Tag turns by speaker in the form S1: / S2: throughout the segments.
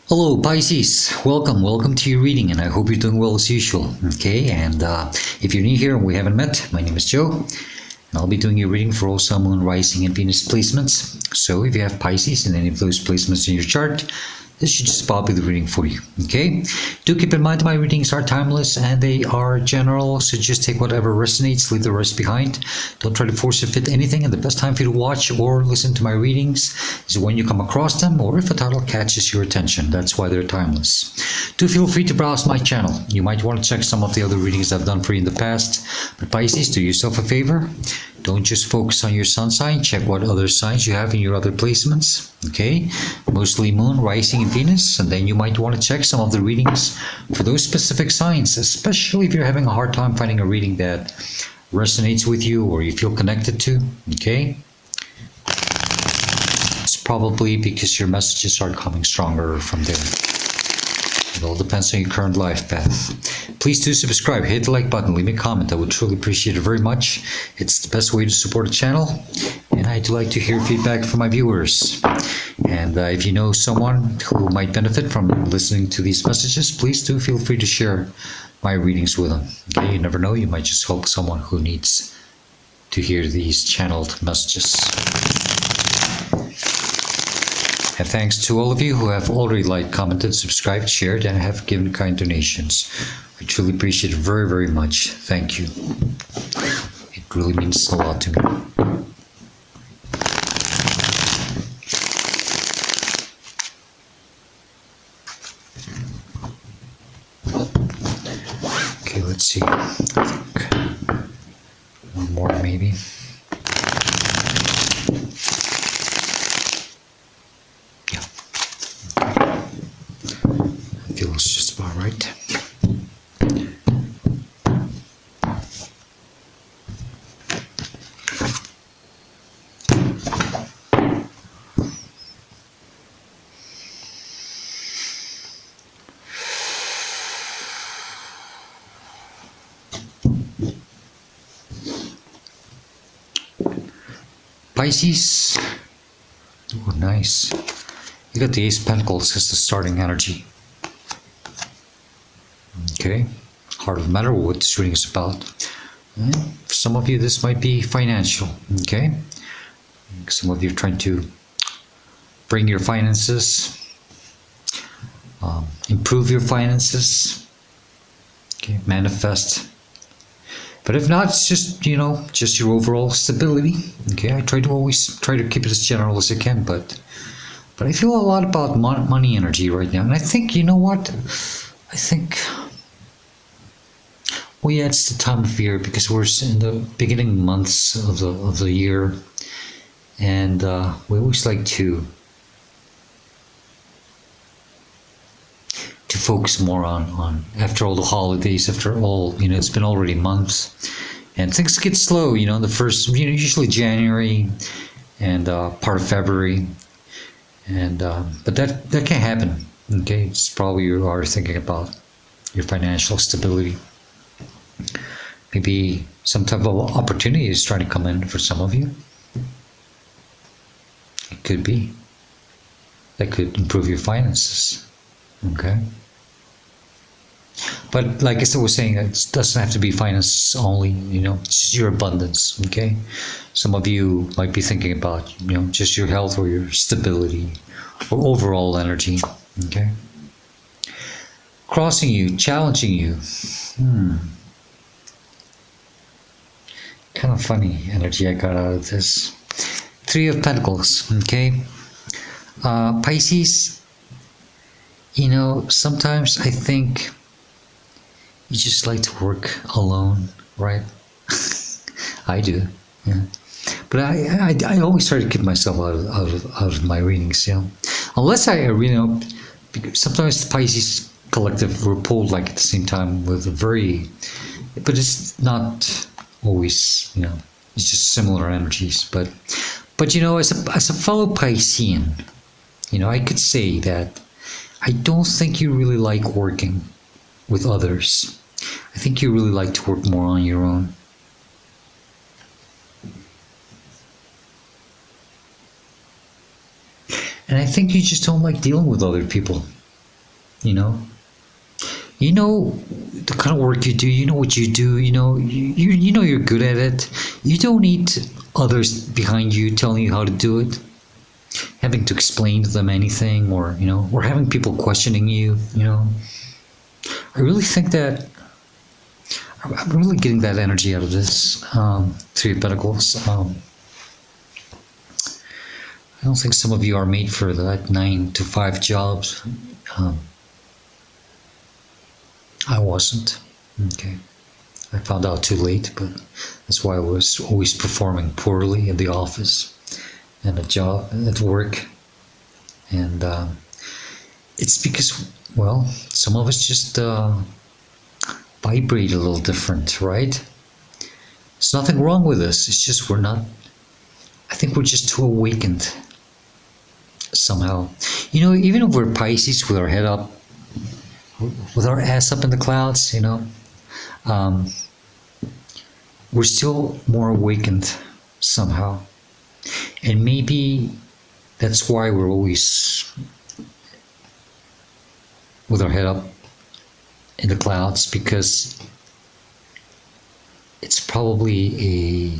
S1: Hello Pisces, welcome to your reading, and I hope you're doing well as usual. Okay, and if you're new here and we haven't met, my name is Joe, and I'll be doing your reading for all Sun, Moon, Rising, and Venus placements. So if you have Pisces in any of those placements in your chart, this should just probably be the reading for you. Okay, do keep in mind my readings are timeless and they are general, so just take whatever resonates, leave the rest behind. Don't try to force to fit anything, and the best time for you to watch or listen to my readings is when you come across them, or if a title catches your attention. That's why they're timeless. Do feel free to browse my channel. You might want to check some of the other readings I've done for you in the past. But Pisces, do yourself a favor. Don't just focus on your sun sign. Check what other signs you have in your other placements. Okay, mostly Moon, Rising, and Venus. And then you might want to check some of the readings for those specific signs, especially if you're having a hard time finding a reading that resonates with you or you feel connected to. Okay, it's probably because your messages are coming stronger from there. It all depends on your current life path. Please do subscribe, hit the like button, leave me a comment. I would truly appreciate it very much. It's the best way to support the channel, and I do like to hear feedback from my viewers. And if you know someone who might benefit from listening to these messages, please do feel free to share my readings with them. Okay, you never know, you might just help someone who needs to hear these channeled messages. And thanks to all of you who have already liked, commented, subscribed, shared, and have given kind donations. I truly appreciate it very, very much. Thank you. It really means a lot to me. Okay, let's see. I think one more maybe. Feels just about right. Pisces. Oh, nice. You got the Ace of Pentacles as the starting energy. Okay, heart of the matter, what this reading is about. For some of you, this might be financial. Okay, some of you are trying to bring your finances, improve your finances. Okay, manifest. But if not, it's just, you know, just your overall stability. Okay, I always try to keep it as general as I can, but I feel a lot about money energy right now, and I think, you know what, I think. Well, yeah, it's the time of year because we're in the beginning months of the year, and we always like to focus more on after all the holidays, after all, you know, it's been already months, and things get slow, you know, in the first, you know, usually January and part of February, and but that can't happen. Okay, it's probably you are thinking about your financial stability. Maybe some type of opportunity is trying to come in for some of you. It could be. That could improve your finances. Okay. But like I was saying, it doesn't have to be finance only, you know, it's just your abundance. Okay. Some of you might be thinking about, you know, just your health or your stability or overall energy. Okay. Crossing you, challenging you. Kind of funny energy I got out of this. Three of Pentacles. Okay. Pisces, you know, sometimes I think you just like to work alone, right? I do, yeah. But I always try to keep myself out of my readings, you know. Unless I really know, because sometimes the Pisces collective were pulled like at the same time with a very, but it's not always, you know, it's just similar energies. But you know, as a fellow Piscean, you know, I could say that I don't think you really like working with others. I think you really like to work more on your own. And I think you just don't like dealing with other people. You know, you know the kind of work you do. You know what you do. You know you're good at it. You don't need others behind you telling you how to do it, having to explain to them anything, or having people questioning you. I really think that I'm really getting that energy out of this Three of Pentacles. I don't think some of you are made for that 9 to 5 jobs. I wasn't. Okay. I found out too late, but that's why I was always performing poorly in the office and at work. And it's because, well, some of us just vibrate a little different, right? There's nothing wrong with us. It's just I think we're just too awakened somehow. Even if we're Pisces with our head up, with our ass up in the clouds, we're still more awakened somehow. And maybe that's why we're always with our head up in the clouds, because it's probably a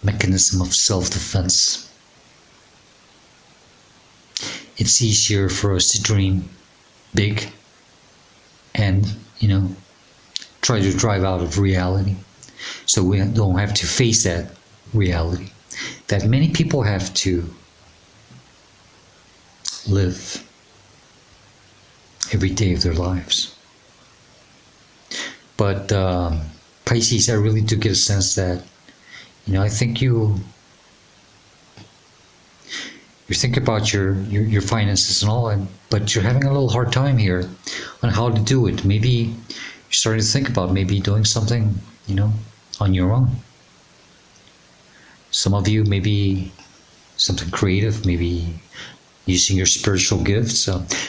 S1: mechanism of self-defense. It's easier for us to dream big and, try to drive out of reality. So we don't have to face that reality that many people have to live every day of their lives. But Pisces, I really do get a sense that, I think you think about your finances and all, but you're having a little hard time here on how to do it. Maybe you're starting to think about maybe doing something, on your own. Some of you, maybe something creative, maybe using your spiritual gifts.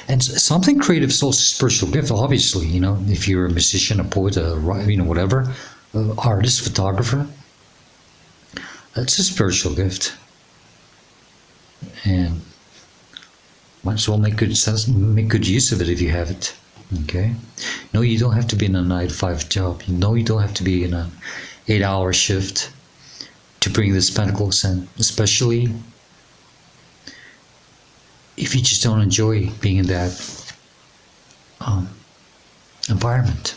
S1: And something creative is also a spiritual gift, obviously. If you're a musician, a poet, whatever, artist, photographer, that's a spiritual gift. And might as well make good use of it if you have it. Okay? No, you don't have to be in a 9 to 5 job. No, you don't have to be in an 8-hour shift to bring this Pentacles in, especially if you just don't enjoy being in that environment.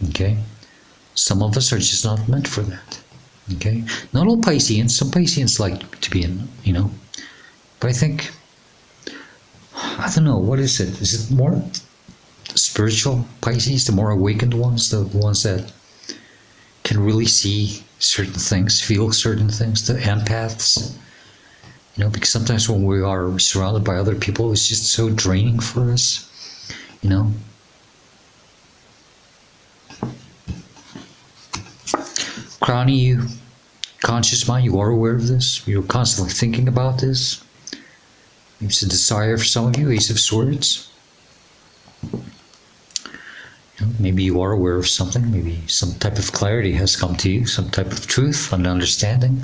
S1: Okay? Some of us are just not meant for that. Okay? Not all Pisceans. Some Pisceans like to be in, but I think, I don't know, what is it? Is it more spiritual Pisces, the more awakened ones, the ones that can really see certain things, feel certain things, the empaths? Because sometimes when we are surrounded by other people, it's just so draining for us, Crowning you, conscious mind, you are aware of this. You're constantly thinking about this. It's a desire for some of you, Ace of Swords. Maybe you are aware of something. Maybe some type of clarity has come to you, some type of truth and understanding.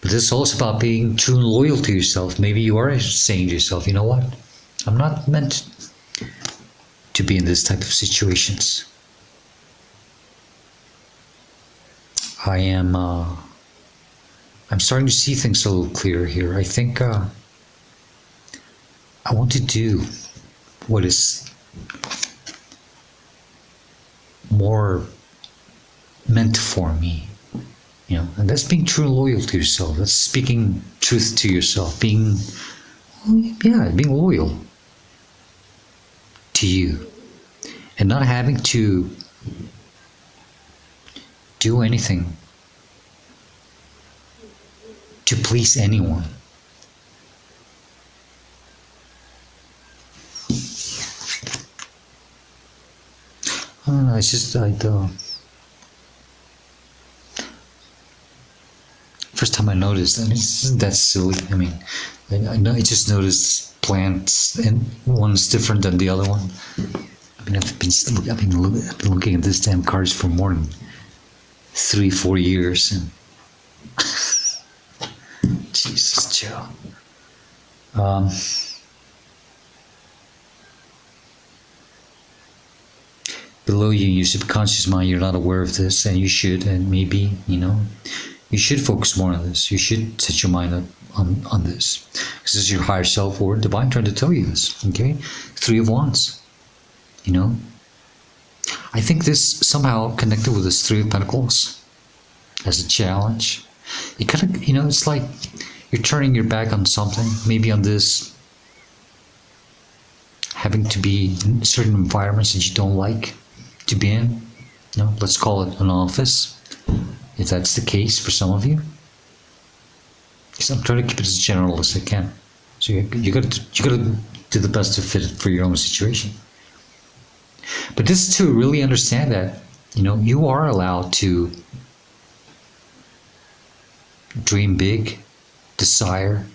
S1: But this is also about being true and loyal to yourself. Maybe you are saying to yourself, you know what? I'm not meant to be in this type of situations. I'm starting to see things a little clearer here. I think I want to do what is more meant for me, and that's being true and loyal to yourself. That's speaking truth to yourself, being loyal to you, and not having to do anything to please anyone. I don't know, it's just first time I noticed, and that's silly. I just noticed plants, and one's different than the other one. I've been looking at this damn cards for more than 3-4 years, and Jesus, Joe. below you in your subconscious mind, you're not aware of this, and you should, and maybe, you should focus more on this. You should set your mind up on this. Because this is your higher self or divine trying to tell you this, okay? Three of Wands, I think this somehow connected with this Three of Pentacles as a challenge. It kind of, it's like you're turning your back on something, maybe on this, having to be in certain environments that you don't like to be in. Let's call it an office, if that's the case for some of you. Because I'm trying to keep it as general as I can. So you got to do the best to fit it for your own situation. But this is to really understand that you are allowed to dream big, desire,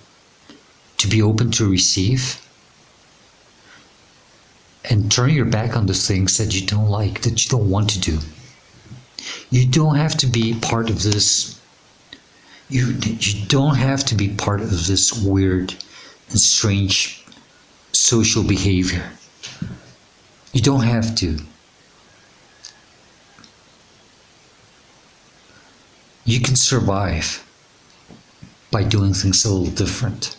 S1: to be open to receive, and turn your back on the things that you don't like, that you don't want to do. You don't have to be part of this. You don't have to be part of this weird and strange social behavior. You don't have to. You can survive by doing things a little different.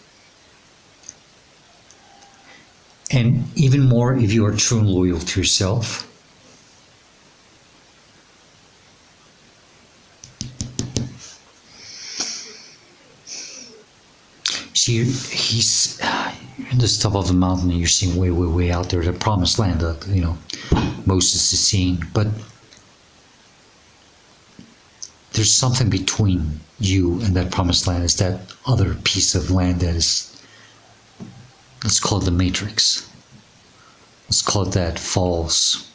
S1: And even more if you are true and loyal to yourself. See, he's in the top of the mountain and you're seeing way, way, way out there, the promised land that, Moses is seeing. But there's something between you and that promised land. Is that other piece of land that is, let's call it the matrix. Let's call it that false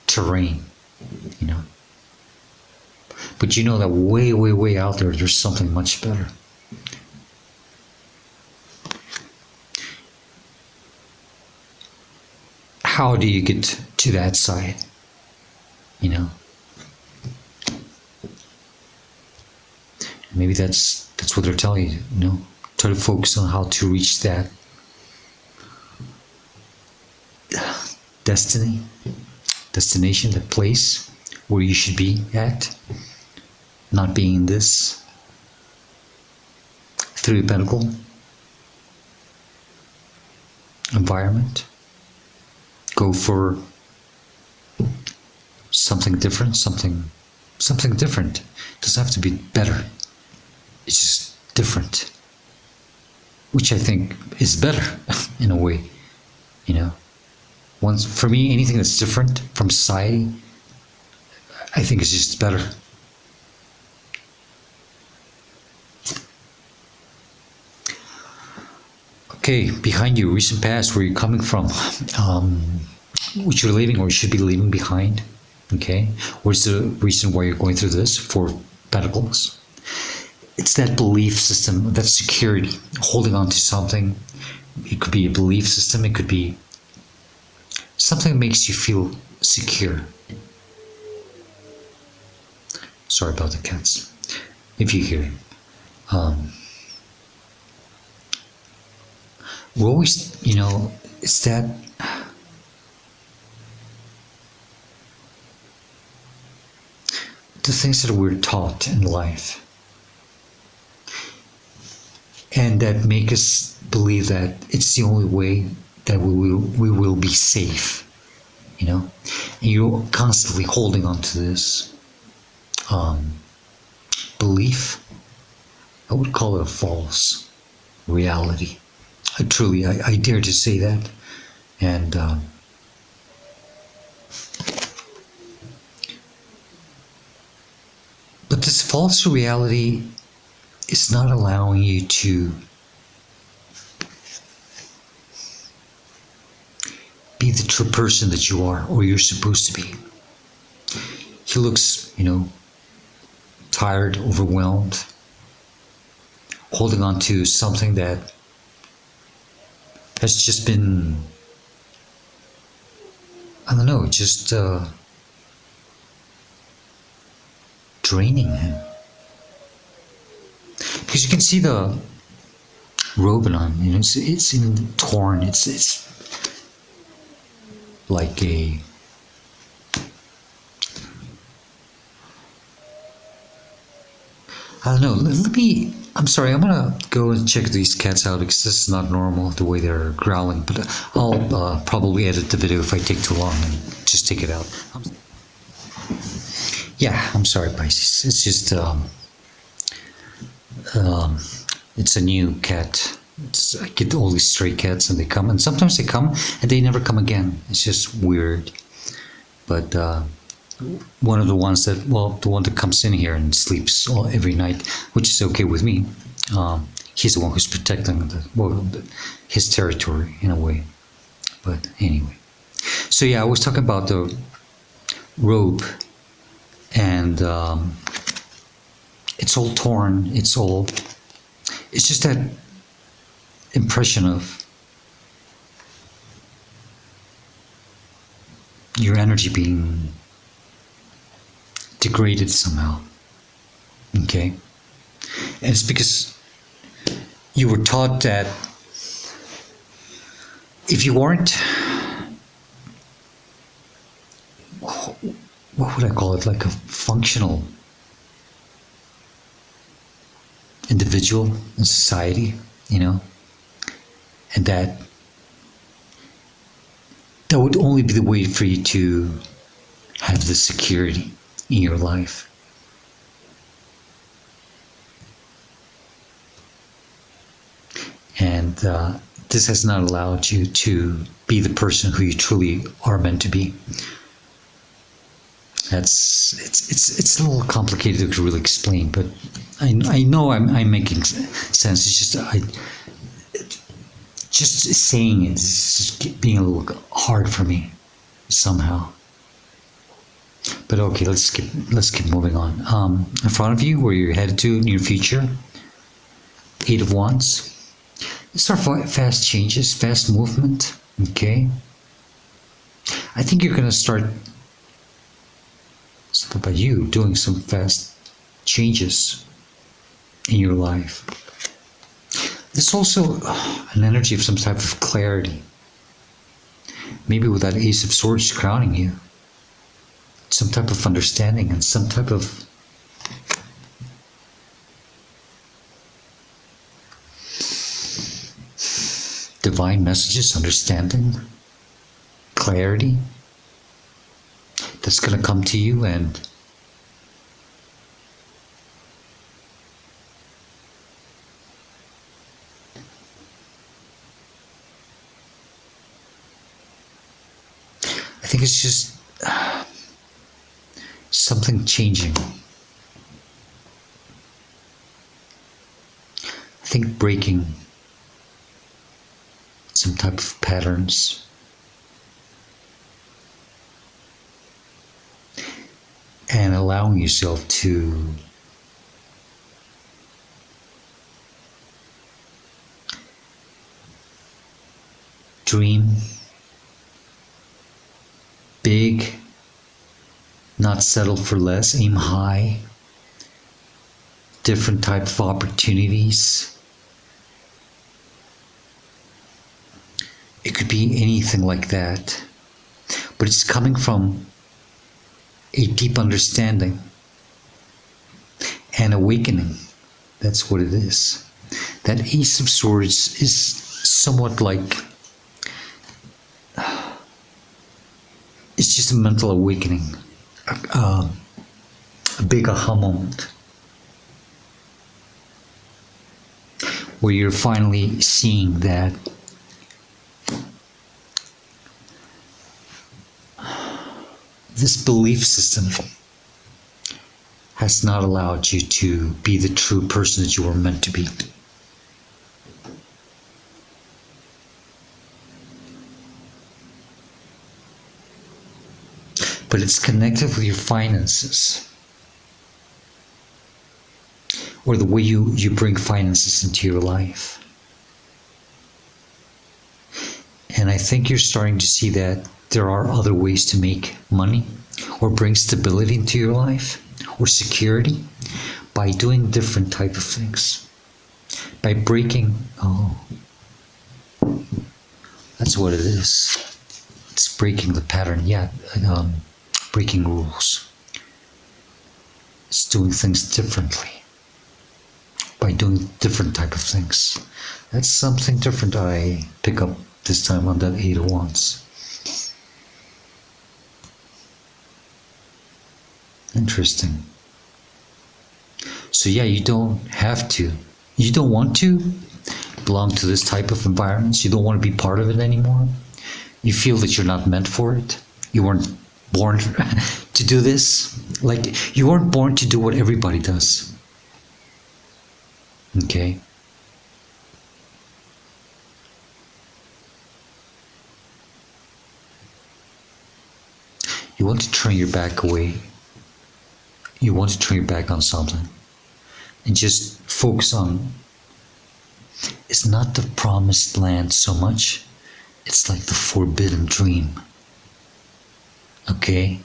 S1: terrain, But that way, way, way out there, there's something much better. How do you get to that side? Maybe that's what they're telling you, Try to focus on how to reach that destination, that place where you should be at, not being in this Three of Pentacles environment. Go for something different, something different. It doesn't have to be better. It's just different, which I think is better in a way, Once, for me, anything that's different from society, I think is just better. Okay, behind you, recent past, where you're coming from, what you're leaving or should be leaving behind. Okay, what's the reason why you're going through this? Four of Pentacles. It's that belief system, that security, holding on to something. It could be a belief system. It could be something that makes you feel secure. Sorry about the cats, if you hear him. We're always, it's that the things that we're taught in life and that make us believe that it's the only way that we will be safe, and you're constantly holding on to this belief. I would call it a false reality. I dare to say that. And but this false reality is not allowing you to be the true person that you are, or you're supposed to be. He looks, tired, overwhelmed, holding on to something that has just been, I don't know, just draining him. Because you can see the robe on, it's in torn. It's like a I don't know. Let me. I'm sorry. I'm gonna go and check these cats out because this is not normal the way they're growling. But I'll probably edit the video if I take too long and just take it out. Yeah, I'm sorry, Pisces. It's just it's a new cat. I get all these stray cats and they come, and sometimes they come and they never come again. It's just weird. But one of the ones that, well, the one that comes in here and sleeps every night, which is okay with me. He's the one who's protecting his territory in a way. But anyway, so yeah, I was talking about the robe, and it's all torn. It's just that impression of your energy being degraded somehow. Okay? And it's because you were taught that if you weren't, what would I call it, like a functional individual in society, you know, and that would only be the way for you to have the security in your life. And this has not allowed you to be the person who you truly are meant to be. It's a little complicated to really explain, but I know I'm making sense. It's just saying it is just being a little hard for me somehow. But okay, let's keep moving on. In front of you, where you're headed to in your future, 8 of Wands. These are fast changes, fast movement. Okay, I think you're gonna start. Something about you doing some fast changes in your life. There's also an energy of some type of clarity. Maybe with that Ace of Swords crowning you. Some type of understanding and some type of divine messages, understanding, clarity that's going to come to you, and I think it's just something changing. I think breaking some type of patterns. And allowing yourself to dream big, not settle for less, aim high, different type of opportunities. It could be anything like that, but it's coming from a deep understanding and awakening. That's what it is. That Ace of Swords is somewhat like, it's just a mental awakening, a big aha moment, where you're finally seeing that this belief system has not allowed you to be the true person that you were meant to be. But it's connected with your finances, or the way you bring finances into your life. And I think you're starting to see that there are other ways to make money or bring stability into your life or security by doing different type of things. By breaking, that's what it is. It's breaking the pattern, breaking rules. It's doing things differently. by doing different type of things. That's something different I pick up this time on that Eight of Wands. Interesting. So yeah, you don't have to. You don't want to belong to this type of environments. You don't want to be part of it anymore. You feel that you're not meant for it. You weren't born to do this. Like, you weren't born to do what everybody does. Okay? You want to turn your back away. You want to turn your back on something and just focus on, it's not the promised land so much, it's like the forbidden dream. Okay?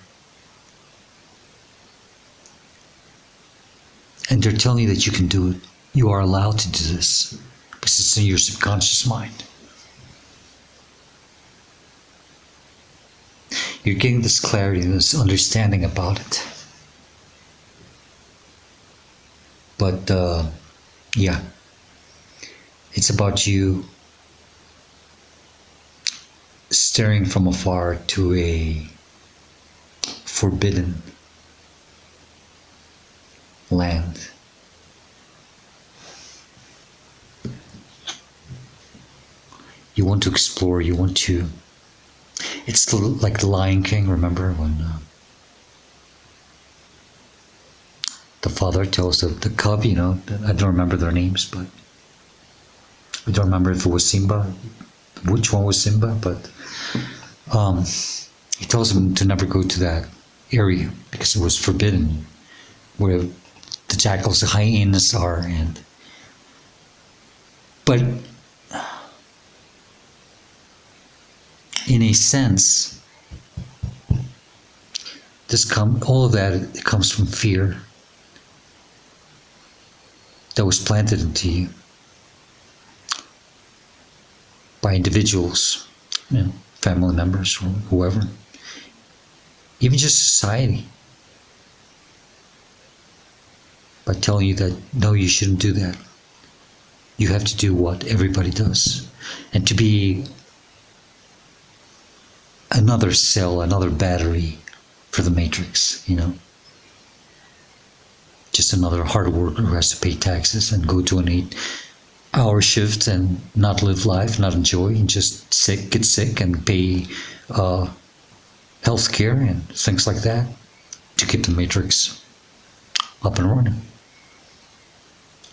S1: And they're telling you that you can do it. You are allowed to do this because it's in your subconscious mind. You're getting this clarity, this understanding about it. But yeah, it's about you staring from afar to a forbidden land. You want to explore, you want to, it's like the Lion King, remember when the father tells the cub, I don't remember their names, but I don't remember if it was Simba, which one was Simba, but he tells him to never go to that area because it was forbidden, where the jackals, the hyenas are, but in a sense, all of that, it comes from fear that was planted into you by individuals, family members or whoever, even just society, by telling you that no, you shouldn't do that. You have to do what everybody does, and to be another cell, another battery for the matrix, just another hard worker who has to pay taxes and go to an 8-hour shift and not live life, not enjoy, and just get sick and pay health care and things like that to keep the matrix up and running.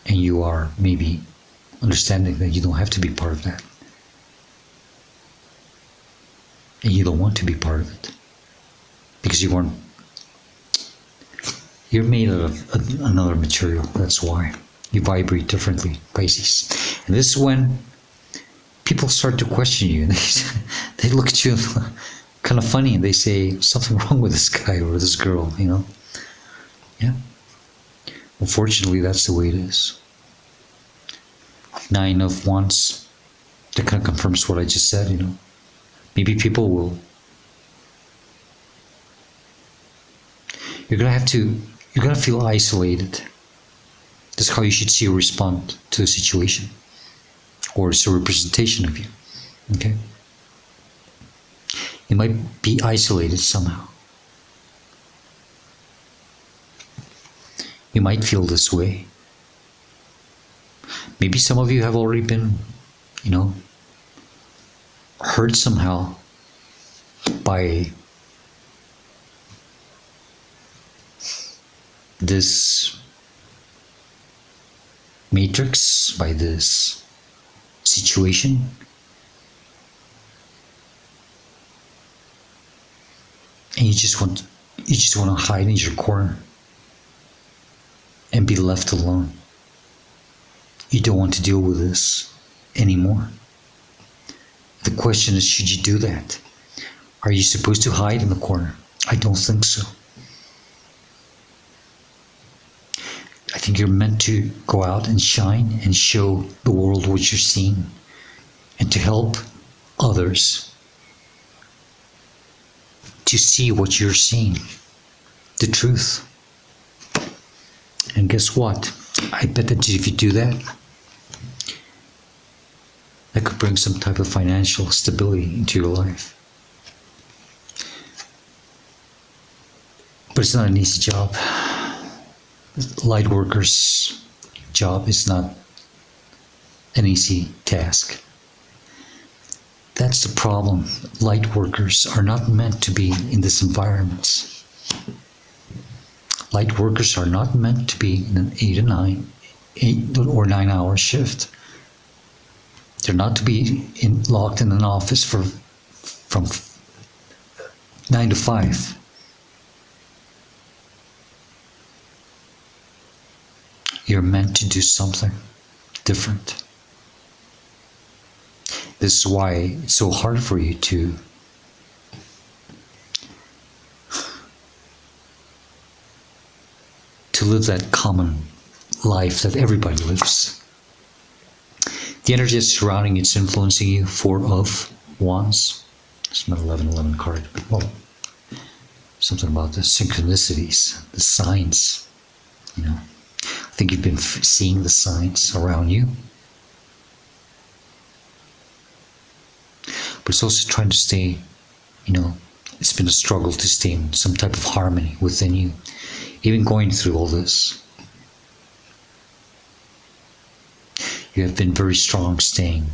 S1: And you are maybe understanding that you don't have to be part of that. And you don't want to be part of it because you're made out of another material. That's why you vibrate differently, Pisces. And this is when people start to question you. They look at you kind of funny and they say, something wrong with this guy or this girl, Yeah. Unfortunately, that's the way it is. 9 of Wands, that kind of confirms what I just said, Maybe people will, you're going to feel isolated. That's how you should see or respond to a situation, or it's a representation of you, okay? You might be isolated somehow. You might feel this way. Maybe some of you have already been, hurt somehow by this matrix, by this situation. And you just want to hide in your corner and be left alone. You don't want to deal with this anymore. The question is, should you do that? Are you supposed to hide in the corner? I don't think so. I think you're meant to go out and shine and show the world what you're seeing, and to help others to see what you're seeing, the truth. And guess what? I bet that if you do that, that could bring some type of financial stability into your life. But it's not an easy job. Lightworker's job is not an easy task. That's the problem. Lightworkers are not meant to be in this environment. Lightworkers are not meant to be in an 8 or 9 hour shift. They're not to be locked in an office from 9 to 5. You're meant to do something different. This is why it's so hard for you to live that common life that everybody lives. The energy that's surrounding you, it's influencing you. 4 of Wands. It's not 11 card, but well, something about the synchronicities, the signs. I think you've been seeing the signs around you. But it's also trying to stay, it's been a struggle to stay in some type of harmony within you, even going through all this. You have been very strong staying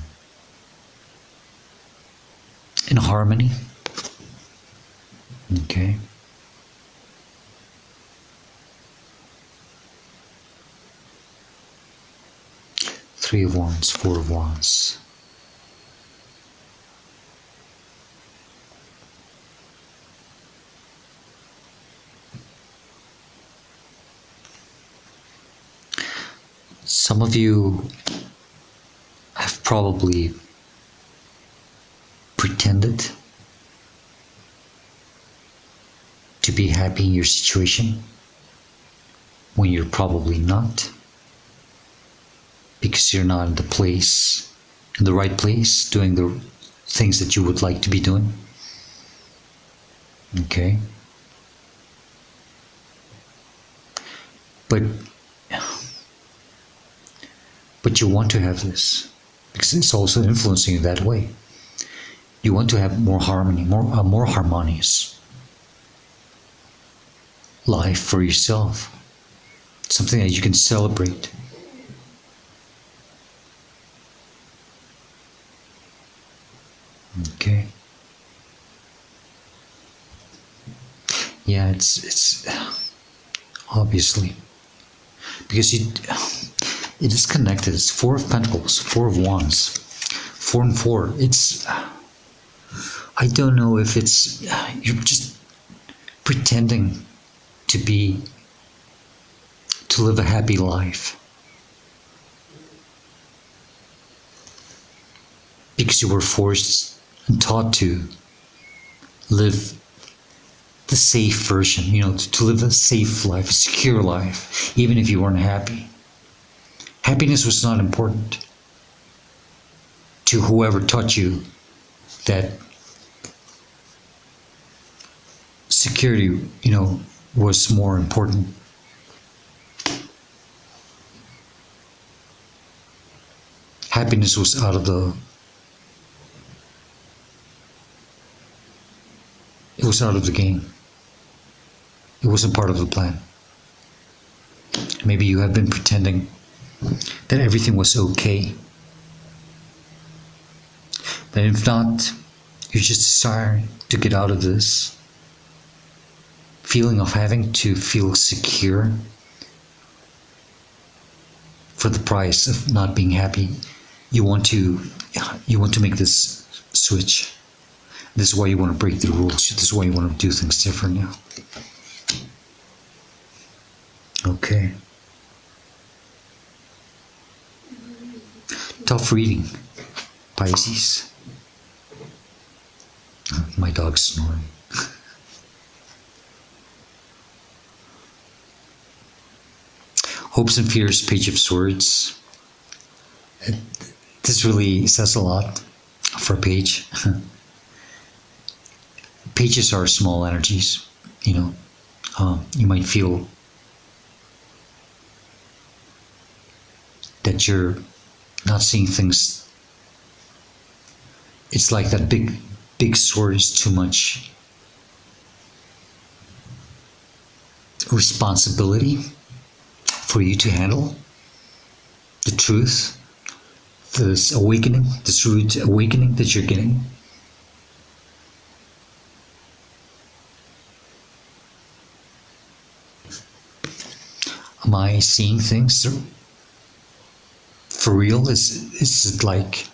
S1: in harmony. Okay. Three of Wands, 4 of Wands. Some of you have probably pretended to be happy in your situation when you're probably not, because you're not in the right place, doing the things that you would like to be doing. Okay? But you want to have this, because it's also influencing you that way. You want to have more harmony, more harmonious life for yourself. Something that you can celebrate. Okay. Yeah, it's obviously because it is connected. It's 4 of Pentacles, 4 of Wands, 4 and 4. It's, I don't know if it's, you're just pretending to live a happy life because you were forced and taught to live the safe version, to live a safe life, a secure life, even if you weren't happy. Happiness was not important to whoever taught you that security, was more important. Happiness was out of the game. It wasn't part of the plan. Maybe you have been pretending that everything was okay. But if not, you just desire to get out of this feeling of having to feel secure for the price of not being happy. You want to make this switch. This is why you want to break the rules. This is why you want to do things different now. Okay. Tough reading, Pisces. My dog's snoring. Hopes and Fears, Page of Swords. This really says a lot for a page. Pages are small energies, you might feel that you're not seeing things. It's like that big sword is too much responsibility for you to handle. The truth, this awakening, this rude awakening that you're getting. Am I seeing things for real? Is it like,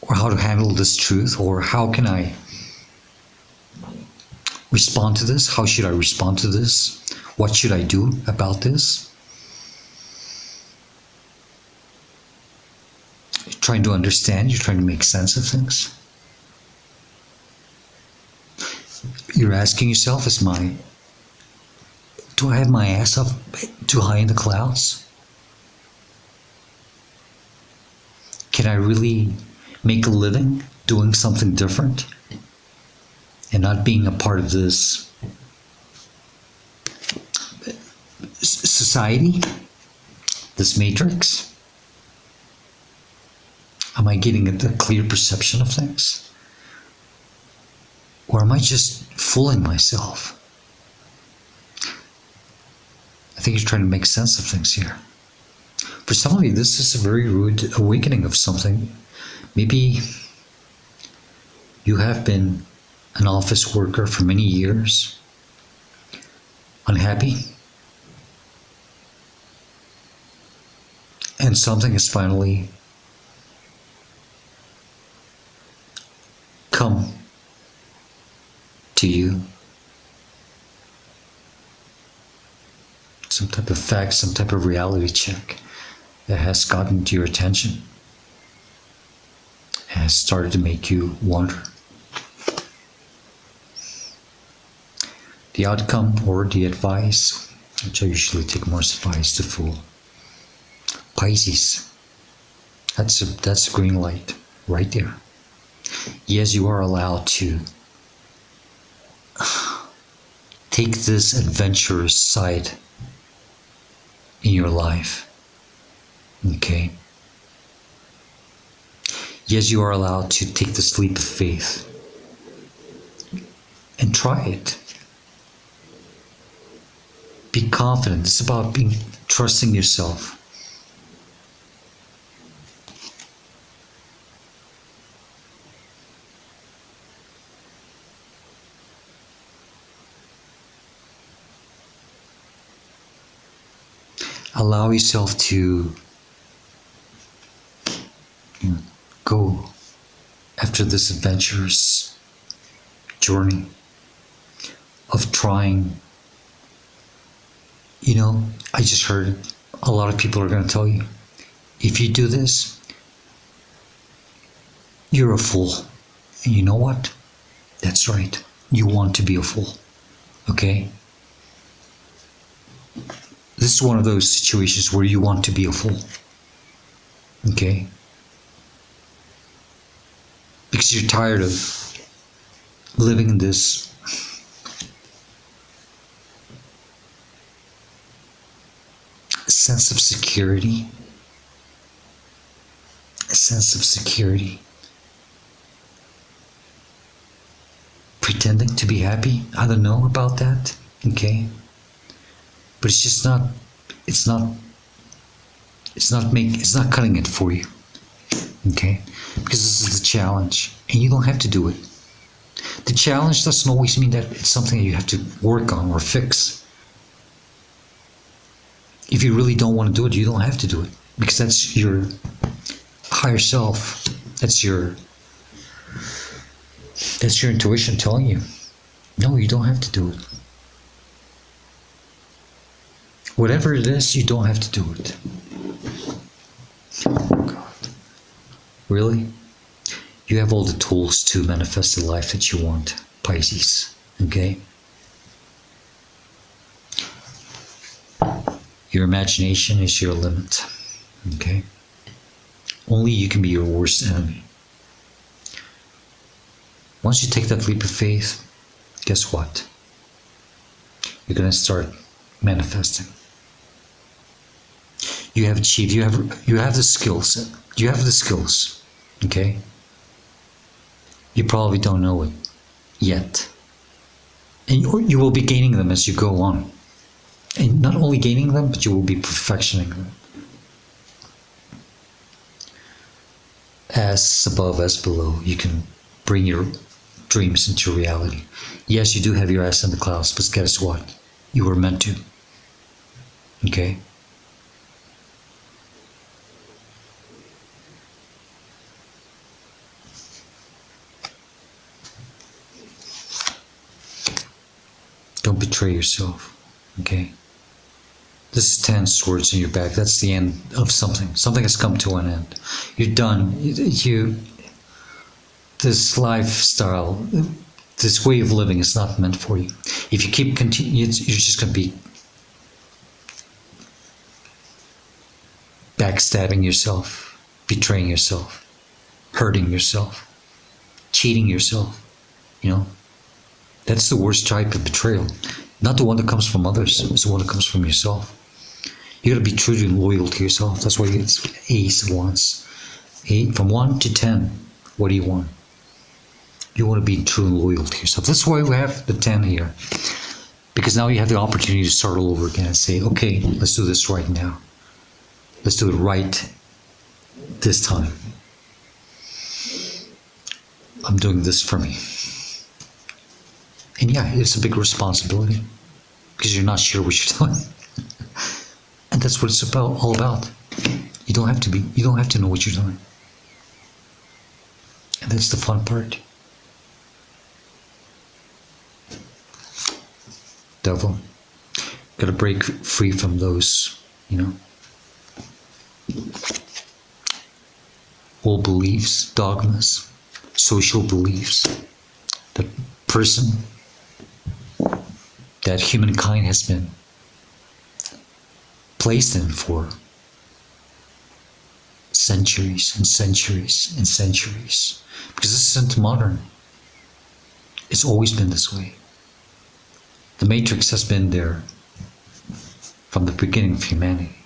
S1: or how to handle this truth, or how can I respond to this? How should I respond to this? What should I do about this? You're trying to understand, you're trying to make sense of things. You're asking yourself, do I have my ass up too high in the clouds? Can I really make a living doing something different and not being a part of this society, this matrix? Am I getting a clear perception of things? Or am I just fooling myself? I think you're trying to make sense of things here. For some of you, this is a very rude awakening of something. Maybe you have been an office worker for many years, unhappy, and something has finally come to you. Some type of fact, some type of reality check that has gotten to your attention, has started to make you wonder. The outcome or the advice, which I usually take more advice to Fool. Pisces, that's a green light right there. Yes, you are allowed to take this adventurous side in your life. Okay? Yes, you are allowed to take this leap of faith and try it. Be confident. It's about trusting yourself. Allow yourself to go after this adventurous journey of trying. You know, I just heard a lot of people are going to tell you, if you do this, you're a fool. And you know what? That's right. You want to be a fool. Okay? This is one of those situations where you want to be a fool. Okay? Because you're tired of living in this sense of security. A sense of security. Pretending to be happy. I don't know about that. Okay? But it's just not, it's not cutting it for you. Okay? Because this is the challenge. And you don't have to do it. The challenge doesn't always mean that it's something that you have to work on or fix. If you really don't want to do it, you don't have to do it. Because that's your higher self. That's your intuition telling you, no, you don't have to do it. Whatever it is, you don't have to do it. Oh God. Really? You have all the tools to manifest the life that you want, Pisces. Okay? Your imagination is your limit. Okay? Only you can be your worst enemy. Once you take that leap of faith, guess what? You're going to start manifesting. You have achieved, you have the skills. You have the skills, okay? You probably don't know it yet. And you will be gaining them as you go on. And not only gaining them, but you will be perfectioning them. As above, as below, you can bring your dreams into reality. Yes, you do have your ass in the clouds, but guess what? You were meant to. Okay? Don't betray yourself. Okay? This is 10 swords in your back. That's the end of something. Something has come to an end. You're done. This lifestyle, this way of living is not meant for you. If you keep continuing, you're just going to be backstabbing yourself, betraying yourself, hurting yourself, cheating yourself. You know, that's the worst type of betrayal. Not the one that comes from others, it's the one that comes from yourself. You got to be truly loyal to yourself. That's why it's Ace of Wands. From 1 to 10, what do you want? You want to be truly loyal to yourself. That's why we have the 10 here. Because now you have the opportunity to start all over again and say, okay, let's do this right now. Let's do it right this time. I'm doing this for me. And yeah, it's a big responsibility because you're not sure what you're doing. And that's what it's all about. You don't have to know what you're doing. And that's the fun part. Devil. Gotta break free from those, old beliefs, dogmas, social beliefs, that person, that humankind has been placed in for centuries and centuries and centuries. Because this isn't modern. It's always been this way. The matrix has been there from the beginning of humanity.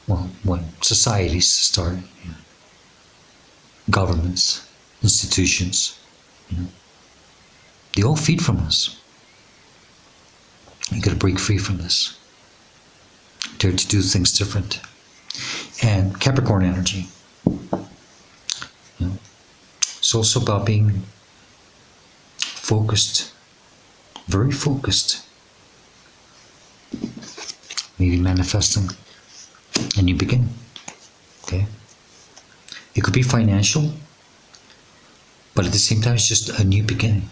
S1: Well, when societies started, governments, institutions, they all feed from us. You got to break free from this. Dare to do things different. And Capricorn energy. It's also about being focused, very focused. Maybe manifesting a new beginning. Okay? It could be financial, but at the same time, it's just a new beginning.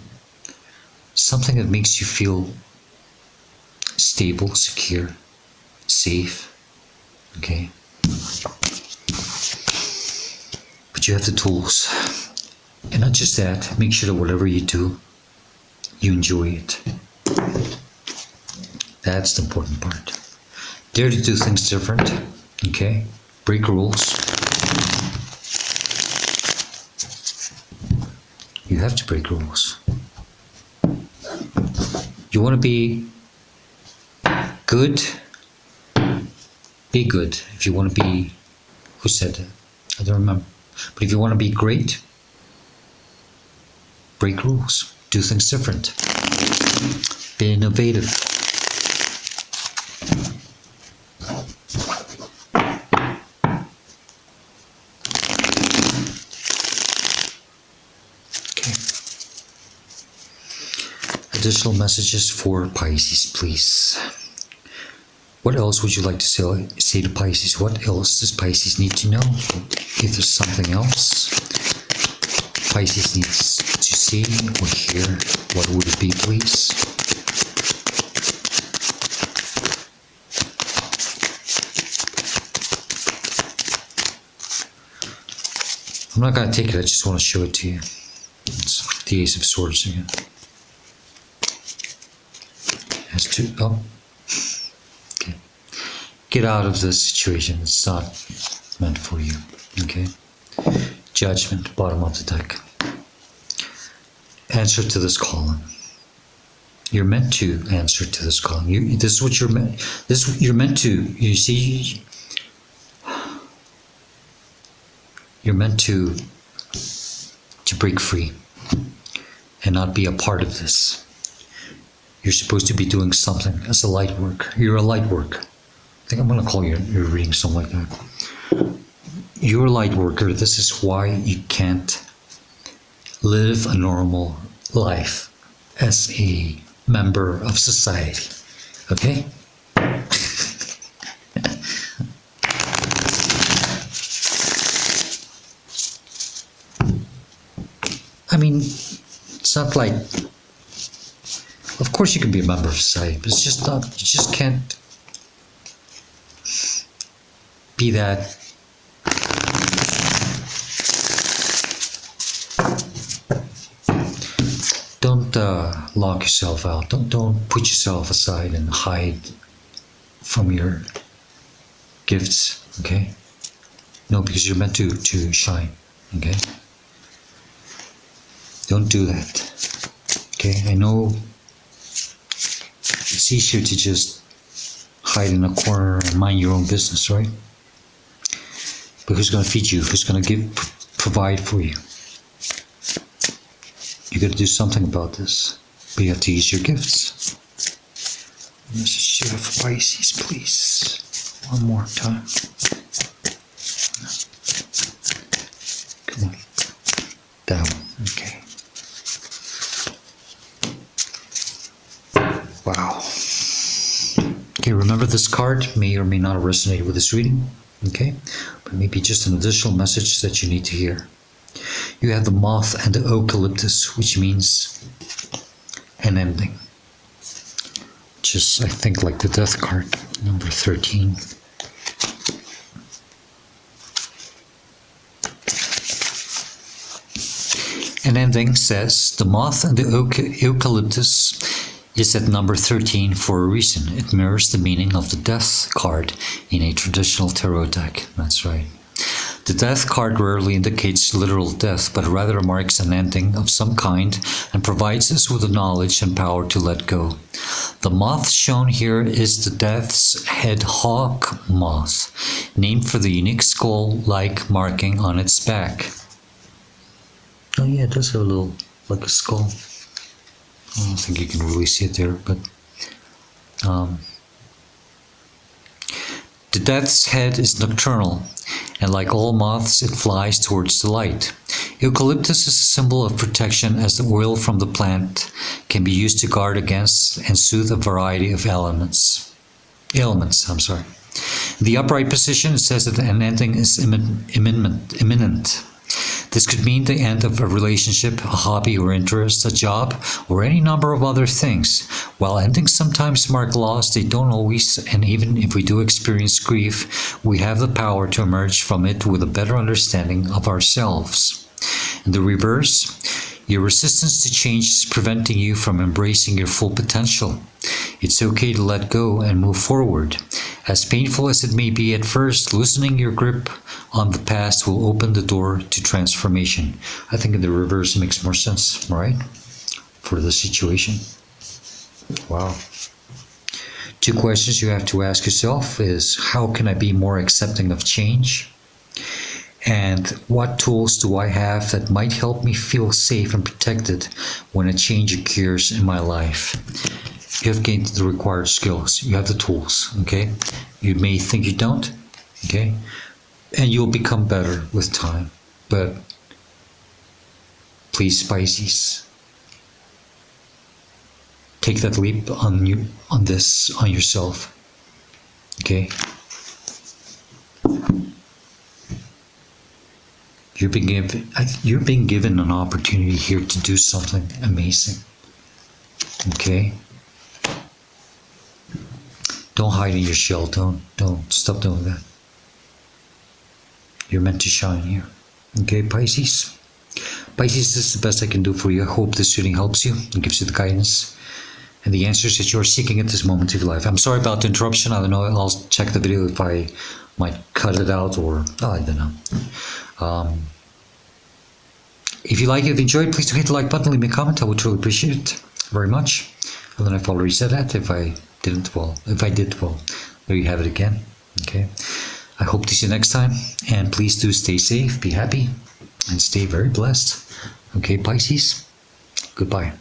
S1: Something that makes you feel stable, secure, safe. Okay? But you have the tools. And not just that, make sure that whatever you do, you enjoy it. That's the important part. Dare to do things different. Okay? Break rules. You have to break rules. You want to be good? Be good. If you want to be, who said that? I don't remember. But if you want to be great, break rules. Do things different. Be innovative. Okay. Additional messages for Pisces, please. What else would you like to say to Pisces? What else does Pisces need to know? If there's something else Pisces needs to see or hear, what would it be, please? I'm not going to take it, I just want to show it to you. It's the Ace of Swords again. Has two, oh. Okay. Get out of this situation, it's not meant for you, okay? Judgment, bottom of the deck. Answer to this column. You're meant to answer to this calling. This is what you're meant. You're meant to. You see, you're meant to break free and not be a part of this. You're supposed to be doing something as a light worker. You're a light worker. I think I'm going to call your reading something like that. You're a light worker. This is why you can't live a normal life as a member of society. Okay? I mean, it's not like, of course you can be a member of society, but it's just not, you just can't be that. Don't lock yourself out. Don't put yourself aside and hide from your gifts, okay? No, because you're meant to shine, okay? Don't do that, okay? I know it's easier to just hide in a corner and mind your own business, right? But who's going to feed you? Who's going to provide for you? You got to do something about this. But you have to use your gifts. Message here for Pisces, please. One more time. Come on. That one. Okay. Wow. Okay, remember this card may or may not resonate with this reading. Okay? But maybe just an additional message that you need to hear. You have the moth and the eucalyptus, which means an ending. Just, I think, like the death card, number 13. An ending says the moth and the eucalyptus is at number 13 for a reason. It mirrors the meaning of the death card in a traditional tarot deck. That's right. The death card rarely indicates literal death, but rather marks an ending of some kind and provides us with the knowledge and power to let go. The moth shown here is the death's head hawk moth, named for the unique skull-like marking on its back. Oh yeah, it does have a little, like a skull. I don't think you can really see it there, but the death's head is nocturnal, and like all moths, it flies towards the light. Eucalyptus is a symbol of protection, as the oil from the plant can be used to guard against and soothe a variety of ailments. The upright position, it says that an ending is imminent. This could mean the end of a relationship, a hobby or interest, a job, or any number of other things. While endings sometimes mark loss, they don't always, and even if we do experience grief, we have the power to emerge from it with a better understanding of ourselves. In the reverse, your resistance to change is preventing you from embracing your full potential. It's okay to let go and move forward. As painful as it may be at first, loosening your grip on the past will open the door to transformation. I think in the reverse makes more sense, right? For the situation. Wow. 2 questions you have to ask yourself is, how can I be more accepting of change? And what tools do I have that might help me feel safe and protected when a change occurs in my life? You have gained the required skills. You have the tools, okay? You may think you don't, okay? And you'll become better with time. But please, Pisces, take that leap on yourself, okay? You're being given an opportunity here to do something amazing, okay? Don't hide in your shell. Don't stop doing that. You're meant to shine here. Okay, Pisces? Pisces, this is the best I can do for you. I hope this reading helps you and gives you the guidance and the answers that you're seeking at this moment of your life. I'm sorry about the interruption. I don't know. I'll check the video if I might cut it out or I don't know. If you like it, if you enjoyed, please do hit the like button, leave me a comment. I would truly appreciate it very much. I don't know if I already said that. If I didn't, well, if I did, well, there you have it again. Okay. I hope to see you next time. And please do stay safe, be happy, and stay very blessed. Okay, Pisces? Goodbye.